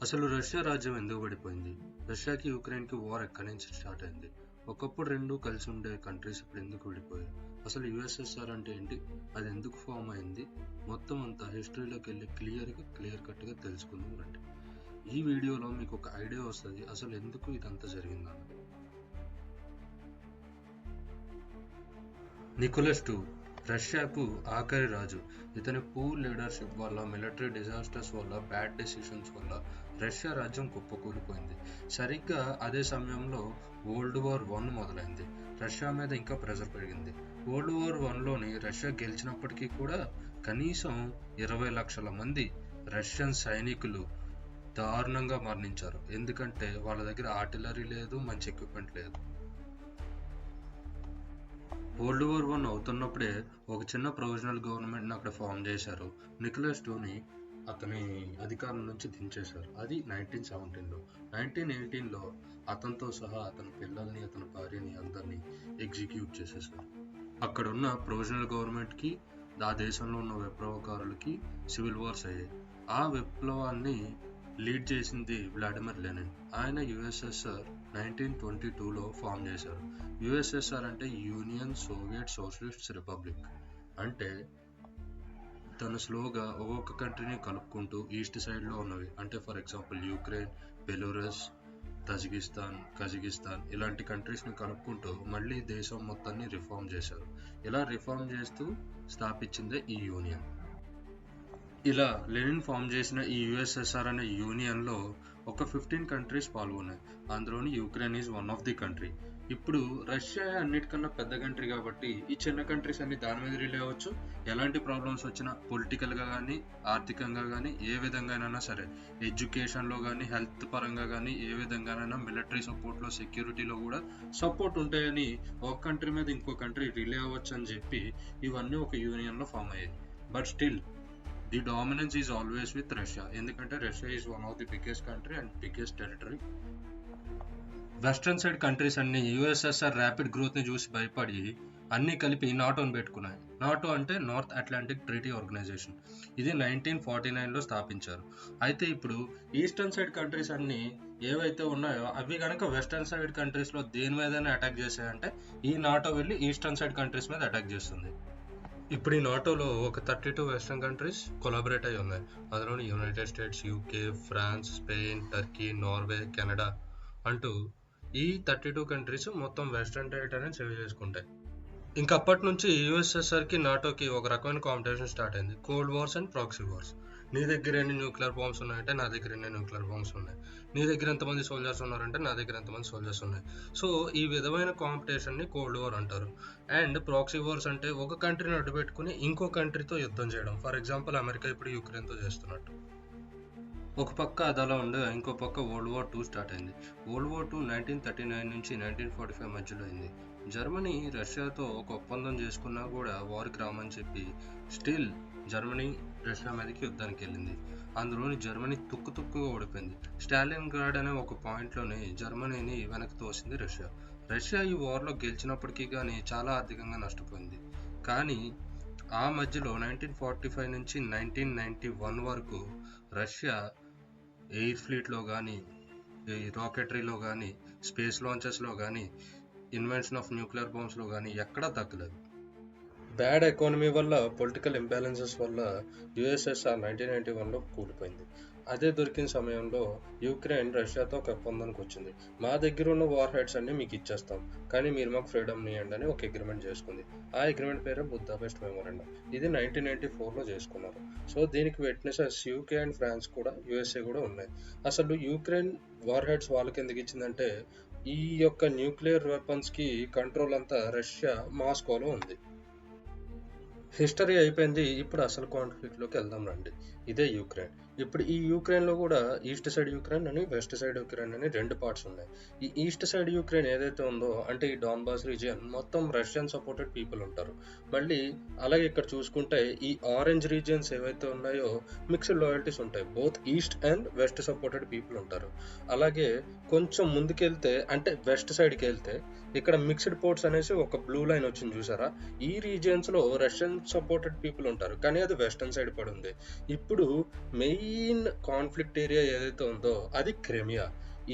అసలు రష్యా రాజ్యం ఎందుకు పడిపోయింది? రష్యాకి యుక్రెయిన్కి వార్ ఎక్కడి నుంచి స్టార్ట్ అయింది? ఒకప్పుడు రెండు కలిసి ఉండే కంట్రీస్ ఇప్పుడు ఎందుకు విడిపోయాయి? అసలు యుఎస్ఎస్ఆర్ అంటే ఏంటి? అది ఎందుకు ఫామ్ అయింది? మొత్తం అంతా హిస్టరీలోకి వెళ్ళి క్లియర్ కట్గా తెలుసుకుందాం రండి. ఈ వీడియోలో మీకు ఒక ఐడియా వస్తుంది అసలు ఎందుకు ఇదంతా జరిగిందని. నికోలస్ II రష్యాకు ఆఖరి రాజు. ఇతని పూర్ లీడర్షిప్ వల్ల, మిలిటరీ డిజాస్టర్స్ వల్ల, బ్యాడ్ డెసిషన్స్ వల్ల రష్యా రాజ్యం కుప్పకూలిపోయింది. సరిగ్గా అదే సమయంలో వరల్డ్ వార్ I మొదలైంది. రష్యా మీద ఇంకా ప్రెజర్ పెరిగింది. వరల్డ్ వార్ Iలోని రష్యా గెలిచినప్పటికీ కూడా కనీసం 20 లక్షల మంది రష్యన్ సైనికులు దారుణంగా మరణించారు. ఎందుకంటే వాళ్ళ దగ్గర ఆర్టిలరీ లేదు, మంచి ఎక్విప్మెంట్ లేదు. వరల్డ్ వార్ I అవుతున్నప్పుడే ఒక చిన్న ప్రొవిజనల్ గవర్నమెంట్ని అక్కడ ఫామ్ చేశారు. నికోలస్ IIని అతని అధికారం నుంచి దించేశారు. అది 1917లో. 1918లో అతనితో సహా అతని పిల్లల్ని, అతని భార్యని అందరినీ ఎగ్జిక్యూట్ చేసేశారు. అక్కడున్న ప్రొవిజనల్ గవర్నమెంట్కి, ఆ దేశంలో ఉన్న విప్లవకారులకి సివిల్ వార్స్ అయ్యాయి. ఆ విప్లవాన్ని లీడ్ చేసింది వ్లాడిమిర్ లెనిన్. ఆయన యుఎస్ఎస్ఆర్ 1922లో ఫామ్ చేశారు. యుఎస్ఎస్ఆర్ అంటే యూనియన్ సోవియట్ సోషలిస్ట్ రిపబ్లిక్. అంటే తను స్లోగా ఒక్కొక్క కంట్రీని కలుపుకుంటూ ఈస్ట్ సైడ్లో ఉన్నవి, అంటే for example Ukraine, Belarus, Tajikistan, Kazakhstan ఇలాంటి కంట్రీస్ని కలుపుకుంటూ మళ్ళీ దేశం మొత్తాన్ని రిఫార్మ్ చేశారు. ఇలా రిఫార్మ్ చేస్తూ స్థాపించిందే ఈ యూనియన్. ఇలా లెనిన్ ఫామ్ చేసిన ఈ యుఎస్ఎస్ఆర్ అనే యూనియన్లో ఒక 15 కంట్రీస్ పాల్గొన్నాయి. అందులోని Ukraine is one of the country. ఇప్పుడు రష్యా అన్నిటికన్నా పెద్ద కంట్రీ కాబట్టి ఈ చిన్న కంట్రీస్ అన్ని దాని మీద రిలే అవ్వచ్చు. ఎలాంటి ప్రాబ్లమ్స్ వచ్చినా పొలిటికల్గా కానీ, ఆర్థికంగా కానీ, ఏ విధంగానైనా సరే, ఎడ్యుకేషన్లో కానీ, హెల్త్ పరంగా కానీ, ఏ విధంగానైనా మిలిటరీ సపోర్ట్లో, సెక్యూరిటీలో కూడా సపోర్ట్ ఉంటాయని ఒక కంట్రీ మీద ఇంకో కంట్రీ రిలే అవ్వచ్చు అని చెప్పి ఇవన్నీ ఒక యూనియన్లో ఫామ్ అయ్యాయి. But still the dominance is always with Russia. ఎందుకంటే Russia is one of the biggest country and biggest territory. Western side countries అన్ని యుఎస్ఎస్ఆర్ ర్యాపిడ్ గ్రోత్ని చూసి భయపడి అన్నీ కలిపి నాటోని పెట్టుకున్నాయి. నాటో అంటే నార్త్ అట్లాంటిక్ ట్రీటీ ఆర్గనైజేషన్. ఇది 1949లో స్థాపించారు. అయితే ఇప్పుడు ఈస్టర్న్ సైడ్ కంట్రీస్ అన్ని ఏవైతే ఉన్నాయో అవి కనుక వెస్టర్న్ సైడ్ కంట్రీస్లో దేని మీదైనా అటాక్ చేశాయంటే ఈ నాటో వెళ్ళి ఈస్టర్న్ సైడ్ కంట్రీస్ మీద అటాక్ చేస్తుంది. ఇప్పుడు ఈ నాటోలో ఒక 32 వెస్టర్న్ కంట్రీస్ కొలాబరేట్ అయి ఉన్నాయి. అందులోని United States, UK, France, Spain, Turkey, Norway, Canada అంటూ ఈ 32 కంట్రీస్ మొత్తం వెస్టర్న్ టెరిటరీని సేవ్ చేసుకుంటాయి. ఇంకా అప్పటి నుంచి యుఎస్ఎస్ఆర్కి, నాటోకి ఒక రకమైన కాంపిటీషన్ స్టార్ట్ అయింది. Cold wars and proxy wars. నీ దగ్గర ఎన్ని న్యూక్లియర్ బాంబ్స్ ఉన్నాయంటే నా దగ్గర ఎన్ని న్యూక్లియర్ బాంబ్స్ ఉన్నాయి. నీ దగ్గర ఎంతమంది సోల్జర్స్ ఉన్నారంటే నా దగ్గర ఎంతమంది సోల్జర్స్ ఉన్నాయి. సో ఈ విధమైన కాంపిటీషన్ని కోల్డ్ వార్ అంటారు. అండ్ ప్రాక్సీ వార్స్ అంటే ఒక కంట్రీని అడ్డు పెట్టుకుని ఇంకో కంట్రీతో యుద్ధం చేయడం. ఫర్ ఎగ్జాంపుల్ అమెరికా ఇప్పుడు యుక్రెయిన్తో చేస్తున్నట్టు. ఒక పక్క అది అలా ఉండే, ఇంకో పక్క వరల్డ్ వార్ II స్టార్ట్ అయింది. వరల్డ్ వార్ II 1939 నుంచి 1945 మధ్యలో అయింది. జర్మనీ రష్యాతో ఒక ఒప్పందం చేసుకున్నా కూడా వార్కి రామని చెప్పి స్టిల్ జర్మనీ రష్యా మీదకి యుద్ధానికి వెళ్ళింది. అందులోని జర్మనీ తుక్కుగా ఓడిపోయింది. స్టాలిన్గ్రాడ్ అనే ఒక పాయింట్లోనే జర్మనీని వెనక్కి తోసింది రష్యా. రష్యా ఈ వార్లో గెలిచినప్పటికీ కానీ చాలా ఆర్థికంగా నష్టపోయింది. కానీ ఆ మధ్యలో 1945 నుంచి 1991 వరకు రష్యా ఎయిర్ ఫ్లీట్లో కానీ, రాకెటరీలో కానీ, స్పేస్ లాంచెస్లో కానీ, ఇన్వెన్షన్ ఆఫ్ న్యూక్లియర్ బాంబ్స్లో కానీ ఎక్కడా తగ్గలేదు. బ్యాడ్ ఎకానమీ వల్ల, పొలిటికల్ ఇంబ్యాలెన్సెస్ వల్ల యుఎస్ఎస్ఆర్ 1991లో కూలిపోయింది. అదే దొరికిన సమయంలో యుక్రెయిన్ రష్యాతో ఒక ఒప్పందానికి వచ్చింది. మా దగ్గర ఉన్న వార్ హెడ్స్ అన్ని మీకు ఇచ్చేస్తాం, కానీ మీరు మాకు ఫ్రీడమ్ ఇవ్వండి అని ఒక అగ్రిమెంట్ చేసుకుంది. ఆ అగ్రిమెంట్ పేరే బుదాపెస్ట్ మెమోరాండం. ఇది 1994లో చేసుకున్నారు. సో దీనికి విట్నెసెస్ యూకే అండ్ ఫ్రాన్స్ కూడా, యుఎస్ఏ కూడా ఉన్నాయి. అసలు యుక్రెయిన్ వార్ హెడ్స్ వాళ్ళకి ఎందుకు ఇచ్చిందంటే ఈ యొక్క న్యూక్లియర్ వెపన్స్కి కంట్రోల్ అంతా రష్యా మాస్కోలో ఉంది. హిస్టరీ అయిపోయింది. ఇప్పుడు అసలు కాన్ఫ్లిక్ట్లోకి వెళ్దాం రండి. ఇదే యుక్రెయిన్. ఇప్పుడు ఈ యుక్రెయిన్లో కూడా ఈస్ట్ సైడ్ యుక్రెయిన్ అని, వెస్ట్ సైడ్ యుక్రెయిన్ అని రెండు పార్ట్స్ ఉన్నాయి. ఈ ఈస్ట్ సైడ్ యుక్రెయిన్ ఏదైతే ఉందో అంటే ఈ డాన్బాస్ రీజియన్ మొత్తం రష్యన్ సపోర్టెడ్ పీపుల్ ఉంటారు. మళ్ళీ అలాగే ఇక్కడ చూసుకుంటే ఈ ఆరెంజ్ రీజియన్స్ ఏవైతే ఉన్నాయో మిక్స్డ్ లాయల్టీస్ ఉంటాయి. Both east and west supported people ఉంటారు. అలాగే కొంచెం ముందుకెళ్తే అంటే వెస్ట్ సైడ్కి వెళ్తే ఇక్కడ మిక్స్డ్ పోర్ట్స్ అనేసి ఒక బ్లూ లైన్ వచ్చింది చూసారా. ఈ రీజియన్స్లో రష్యన్ సపోర్టెడ్ పీపుల్ ఉంటారు, కానీ అది వెస్టర్న్ సైడ్ పడి ఉంది. ఇప్పుడు మెయిన్ మెయిన్ కాన్ఫ్లిక్ట్ ఏరియా ఏదైతే ఉందో అది క్రిమియా.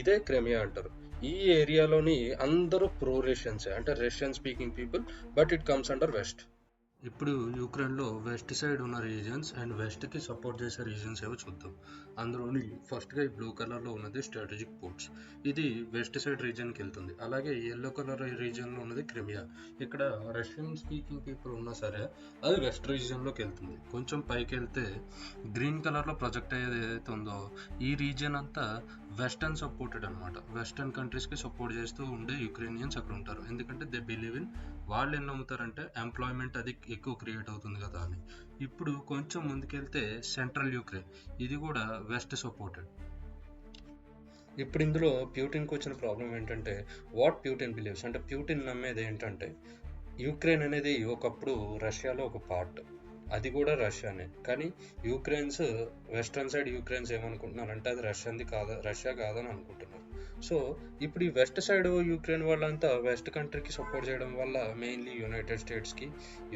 ఇదే క్రిమియా అంటారు. ఈ ఏరియాలోని అందరూ ప్రో రష్యన్సే, అంటే Russian speaking people, but it comes under west. ఇప్పుడు యూక్రెయిన్లో వెస్ట్ సైడ్ ఉన్న రీజియన్స్ అండ్ వెస్ట్కి సపోర్ట్ చేసే రీజియన్స్ ఏవో చూద్దాం. అందులోని ఫస్ట్గా ఈ బ్లూ కలర్లో ఉన్నది స్ట్రాటజిక్ పోర్ట్స్. ఇది వెస్ట్ సైడ్ రీజియన్కి వెళ్తుంది. అలాగే ఎల్లో కలర్ రీజియన్లో ఉన్నది క్రిమియా. ఇక్కడ రష్యన్ స్పీకింగ్ పీపుల్ ఉన్నా సరే అది వెస్ట్ రీజియన్లోకి వెళ్తుంది. కొంచెం పైకి వెళ్తే గ్రీన్ కలర్లో ప్రొజెక్ట్ అయ్యేది ఏదైతే ఉందో ఈ రీజియన్ అంతా వెస్టర్న్ సపోర్టెడ్ అనమాట. వెస్టర్న్ కంట్రీస్కి సపోర్ట్ చేస్తూ ఉండే యుక్రేనియన్స్ అక్కడ ఉంటారు. ఎందుకంటే దే బిలీవ్ ఇన్, వాళ్ళు ఏం నమ్ముతారంటే ఎంప్లాయ్మెంట్ అది ఎక్కువ క్రియేట్ అవుతుంది కదా అని. ఇప్పుడు కొంచెం ముందుకెళ్తే సెంట్రల్ యూక్రెయిన్, ఇది కూడా వెస్ట్ సపోర్టెడ్. ఇప్పుడు ఇందులో ప్యూటిన్కి వచ్చిన ప్రాబ్లం ఏంటంటే వాట్ ప్యూటిన్ బిలీవ్స్, అంటే ప్యూటిన్ నమ్మేది ఏంటంటే యూక్రెయిన్ అనేది ఒకప్పుడు రష్యాలో ఒక పార్ట్, అది కూడా రష్యానే. కానీ యూక్రెయిన్స్ వెస్ట్రన్ సైడ్ యూక్రెయిన్స్ ఏమనుకుంటున్నారంటే అది రష్యా కాదని అనుకుంటున్నారు. సో ఇప్పుడు ఈ వెస్ట్ సైడ్ యూక్రెయిన్ వాళ్ళంతా వెస్ట్ కంట్రీకి సపోర్ట్ చేయడం వల్ల, మెయిన్లీ యునైటెడ్ స్టేట్స్కి,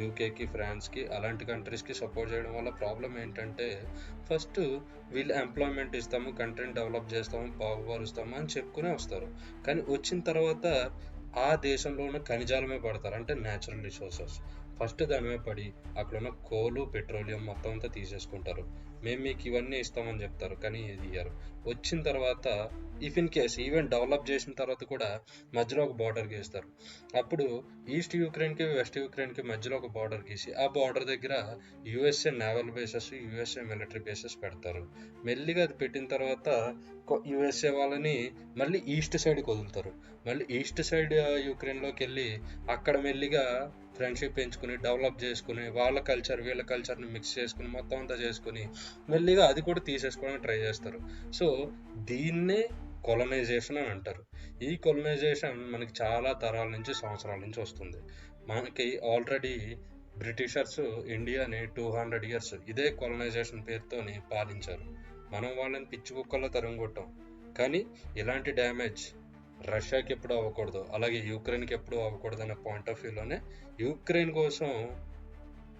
యూకేకి, ఫ్రాన్స్కి అలాంటి కంట్రీస్కి సపోర్ట్ చేయడం వల్ల ప్రాబ్లం ఏంటంటే ఫస్ట్ వీళ్ళు ఎంప్లాయ్మెంట్ ఇస్తాము, కంట్రీని డెవలప్ చేస్తాము, బాగుపరుస్తాము అని చెప్పుకునే వస్తారు. కానీ వచ్చిన తర్వాత ఆ దేశంలో ఉన్న ఖనిజాలమే పడతారు, అంటే న్యాచురల్ రిసోర్సెస్. ఫస్ట్ దానిమే పడి అక్కడ ఉన్న కోలు, పెట్రోలియం మొత్తం అంతా తీసేసుకుంటారు. మేము మీకు ఇవన్నీ ఇస్తామని చెప్తారు, కానీ ఇది ఇయ్యరు. వచ్చిన తర్వాత if in case even develop చేసిన తర్వాత కూడా మధ్యలో ఒక బార్డర్ గీస్తారు. అప్పుడు ఈస్ట్ యూక్రెయిన్కి వెస్ట్ యూక్రెయిన్కి మధ్యలో ఒక బార్డర్ గీసి ఆ బార్డర్ దగ్గర USA naval bases, USA military bases పెడతారు. మెల్లిగా అది పెట్టిన తర్వాత యుఎస్ఏ వాళ్ళని మళ్ళీ ఈస్ట్ సైడ్కి వదులుతారు. మళ్ళీ ఈస్ట్ సైడ్ యూక్రెయిన్లోకి వెళ్ళి అక్కడ మెల్లిగా ఫ్రెండ్షిప్ పెంచుకుని, డెవలప్ చేసుకుని, వాళ్ళ కల్చర్ వీళ్ళ కల్చర్ని మిక్స్ చేసుకుని, మొత్తం అంతా చేసుకుని మెల్లిగా అది కూడా తీసేసుకోవడానికి ట్రై చేస్తారు. సో దీన్నే కొలనైజేషన్ అని అంటారు. ఈ కొలనైజేషన్ మనకి చాలా తరాల నుంచి, సంవత్సరాల నుంచి వస్తుంది. మనకి ఆల్రెడీ బ్రిటిషర్స్ ఇండియాని 200 years ఇదే కొలనైజేషన్ పేరుతోని పాలించారు. మనం వాళ్ళని పిచ్చి కుక్కల్లో తరుముకొట్టాం. కానీ ఇలాంటి డ్యామేజ్ రష్యాకి ఎప్పుడు అవ్వకూడదు, అలాగే యూక్రెయిన్కి ఎప్పుడు అవ్వకూడదు అనే పాయింట్ ఆఫ్ వ్యూలోనే యూక్రెయిన్ కోసం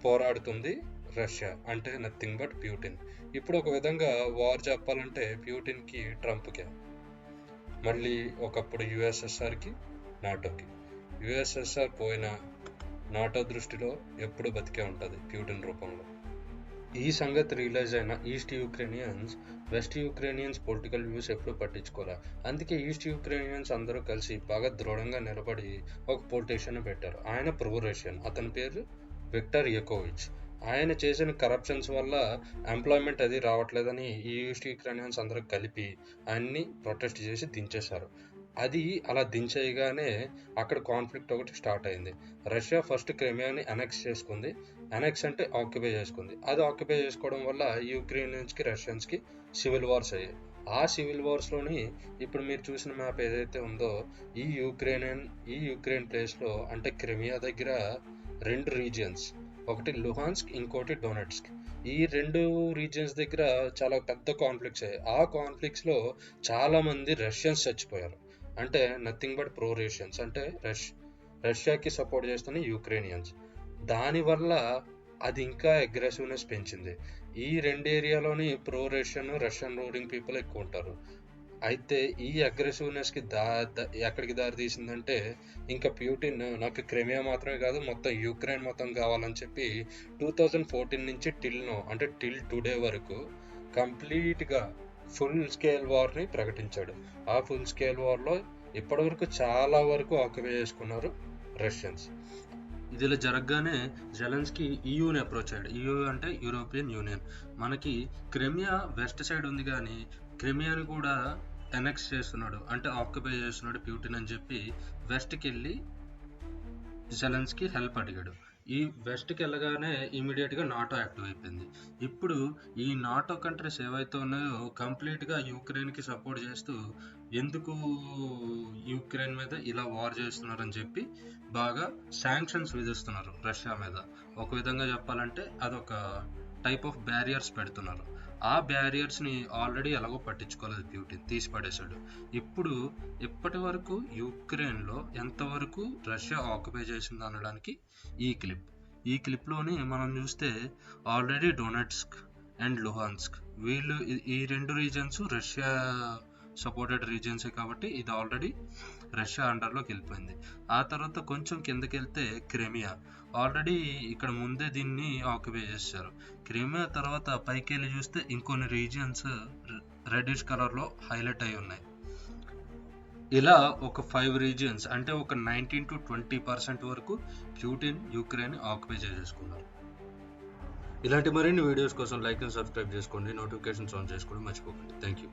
పోరాడుతుంది రష్యా, అంటే నథింగ్ బట్ ప్యూటిన్. ఇప్పుడు ఒక విధంగా వార్ చెప్పాలంటే ప్యూటిన్కి ట్రంప్కే. మళ్ళీ ఒకప్పుడు యుఎస్ఎస్ఆర్కి, నాటోకి. యుఎస్ఎస్ఆర్ పోయినా నాటో దృష్టిలో ఎప్పుడు బతికే ఉంటుంది ప్యూటిన్ రూపంలో. ఈ సంగతి రియలైజ్ అయిన ఈస్ట్ యూక్రేనియన్స్ వెస్ట్ యూక్రేనియన్స్ పొలిటికల్ వ్యూస్ ఎప్పుడు పట్టించుకోలే. అందుకే ఈస్ట్ యూక్రేనియన్స్ అందరూ కలిసి బాగా దృఢంగా నిలబడి ఒక పొలిటీషియన్ పెట్టారు. ఆయన ప్రో రష్యన్, అతని పేరు విక్టర్ యాకోవిచ్. ఆయన చేసిన కరప్షన్స్ వల్ల ఎంప్లాయ్మెంట్ అది రావట్లేదని ఈ ఈస్ట్ యూక్రేనియన్స్ అందరూ కలిపి ఆయన్ని ప్రొటెస్ట్ చేసి దించేశారు. అది అలా దించేయగానే అక్కడ కాన్ఫ్లిక్ట్ ఒకటి స్టార్ట్ అయింది. రష్యా ఫస్ట్ క్రిమియాని అనెక్స్ చేసుకుంది. అనెక్స్ అంటే ఆక్యుపై చేసుకుంది. అది ఆక్యుపై చేసుకోవడం వల్ల యూక్రేనియన్స్కి, రష్యన్స్కి సివిల్ వార్స్ అయ్యాయి. ఆ సివిల్ వార్స్లోని ఇప్పుడు మీరు చూసిన మ్యాప్ ఏదైతే ఉందో ఈ యూక్రెయిన్ ప్లేస్లో, అంటే క్రిమియా దగ్గర 2 రీజియన్స్, ఒకటి లుహాన్స్క్, ఇంకోటి డొనెట్స్క్. ఈ 2 రీజియన్స్ దగ్గర చాలా పెద్ద కాన్ఫ్లిక్ట్స్ అయ్యాయి. ఆ కాన్ఫ్లిక్ట్స్లో చాలామంది రష్యన్స్ చచ్చిపోయారు. అంటే నథింగ్ బట్ ప్రో రష్యన్స్, అంటే రష్యాకి సపోర్ట్ చేస్తున్న యూక్రేనియన్స్. దానివల్ల అది ఇంకా అగ్రెసివ్నెస్ పెంచింది. ఈ 2 ఏరియాలోని ప్రో రష్యన్ రూలింగ్ పీపుల్ ఎక్కువ ఉంటారు. అయితే ఈ అగ్రెసివ్నెస్కి ఎక్కడికి దారి తీసిందంటే ఇంకా ప్యూటిన్ నాకు క్రిమియా మాత్రమే కాదు మొత్తం యూక్రెయిన్ మొత్తం కావాలని చెప్పి 2014 నుంచి టిల్ టుడే వరకు కంప్లీట్గా ఫుల్ స్కేల్ వార్ని ప్రకటించాడు. ఆ ఫుల్ స్కేల్ వార్లో ఇప్పటివరకు చాలా వరకు ఆక్యుపై చేసుకున్నారు రష్యన్స్. ఇదిలా జరగగానే జెలెన్స్కీ ఈయూని అప్రోచ్ అయ్యాడు. ఈయూ అంటే యూరోపియన్ యూనియన్. మనకి క్రిమియా వెస్ట్ సైడ్ ఉంది కానీ క్రిమియాని కూడా అనెక్స్ చేస్తున్నాడు, అంటే ఆక్యుపై చేస్తున్నాడు ప్యూటిన్ అని చెప్పి వెస్ట్కి వెళ్ళి జెలెన్స్కీ హెల్ప్ అడిగాడు. ఈ వెస్ట్కి వెళ్ళగానే ఇమీడియట్గా నాటో యాక్టివ్ అయిపోయింది. ఇప్పుడు ఈ నాటో కంట్రీస్ ఏవైతే ఉన్నాయో కంప్లీట్గా యూక్రెయిన్కి సపోర్ట్ చేస్తూ ఎందుకు యూక్రెయిన్ మీద ఇలా వార్ చేస్తున్నారని చెప్పి బాగా శాంక్షన్స్ విధిస్తున్నారు రష్యా మీద. ఒక విధంగా చెప్పాలంటే అదొక టైప్ ఆఫ్ బ్యారియర్స్ పెడుతున్నారు. ఆ బ్యారియర్స్ని ఆల్రెడీ ఎలాగో పట్టించుకోలేదు ప్యూటిన్, తీసి పడేశాడు. ఇప్పుడు ఇప్పటి వరకు యూక్రెయిన్లో ఎంతవరకు రష్యా ఆక్యుపై చేసింది అనడానికి ఈ క్లిప్లోని మనం చూస్తే ఆల్రెడీ డొనెట్స్క్ అండ్ లుహాన్స్క్ వీళ్ళు ఈ రెండు రీజన్స్ రష్యా సపోర్టెడ్ రీజన్సే కాబట్టి ఇది ఆల్రెడీ రష్యా అండర్లోకి వెళ్ళిపోయింది. ఆ తర్వాత కొంచెం కిందకి వెళ్తే క్రిమియా, ఆల్రెడీ ఇక్కడ ముందే దీన్ని ఆక్యుపై చేశారు. క్రిమియా తర్వాత పైకి వెళ్ళి చూస్తే ఇంకొన్ని రీజియన్స్ రెడ్డిష్ కలర్లో హైలైట్ అయి ఉన్నాయి. ఇలా ఒక 5 రీజియన్స్ అంటే ఒక 19 to 20% వరకు ప్యూటిన్ యుక్రెయిన్ ఆక్యుపై చేసేసుకున్నారు. ఇలాంటి మరిన్ని వీడియోస్ కోసం లైక్ అండ్ సబ్స్క్రైబ్ చేసుకోండి, నోటిఫికేషన్స్ ఆన్ చేసుకోండి మర్చిపోకండి. Thank you.